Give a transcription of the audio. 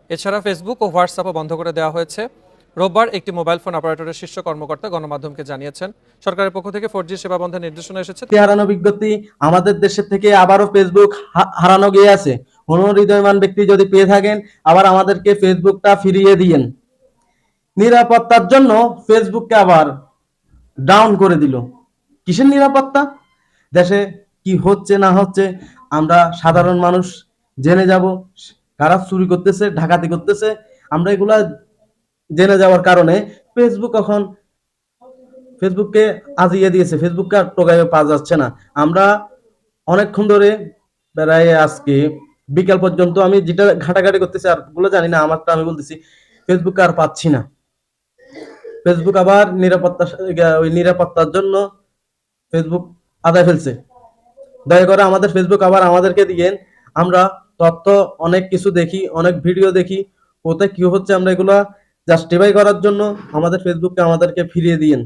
এছাড়া ফেসবুক ও হোয়াটসঅ্যাপও বন্ধ করে দেওয়া হয়েছে। রোববার একটি মোবাইল ফোন অপারেটরের শীর্ষ কর্মকর্তা গণমাধ্যমকে জানিয়েছেন, সরকারের পক্ষ থেকে 4G সেবা বন্ধের নির্দেশনা এসেছে। হারানো বিজ্ঞপ্তি আমাদের দেশের থেকে আবারও ফেসবুক হারানো গিয়ে আছে। কোন হৃদয়মান ব্যক্তি যদি পেয়ে থাকেন, আবার আমাদেরকে ফেসবুকটা ফিরিয়ে দিয়েন। নিরাপত্তার জন্য ফেসবুককে আবার ডাউন করে দিল। কিসের নিরাপত্তা? দেশে কি হচ্ছে না হচ্ছে আমরা সাধারণ মানুষ জেনে যাব। কারা চুরি করতেছে, ডাকাতি করতেছে, আমরা এগুলা জেনে যাওয়ার কারণে ফেসবুককে আজিয়ে দিয়েছে। ফেসবুককে আর টোকাইয়ে পাওয়া যাচ্ছে না। আমরা অনেকক্ষণ ধরে বেড়াই, আজকে বিকাল পর্যন্ত আমি যেটা ঘাটাঘাটি করতেছি আর গুলো জানি না, আমারটা আমি বলতেছি, ফেসবুক আর পাচ্ছি না। ফেসবুক আবার নিরাপত্তার জন্য ফেসবুক আদায় ফেলছে। দয়া করে আমাদের ফেসবুক আবার আমাদেরকে দিয়েন। আমরা তথ্য অনেক কিছু দেখি, অনেক ভিডিও দেখি, কোথায় কি হচ্ছে আমরা এগুলা জাস্টিফাই করার জন্য আমাদের ফেসবুককে আমাদেরকে ফিরিয়ে দিয়েন।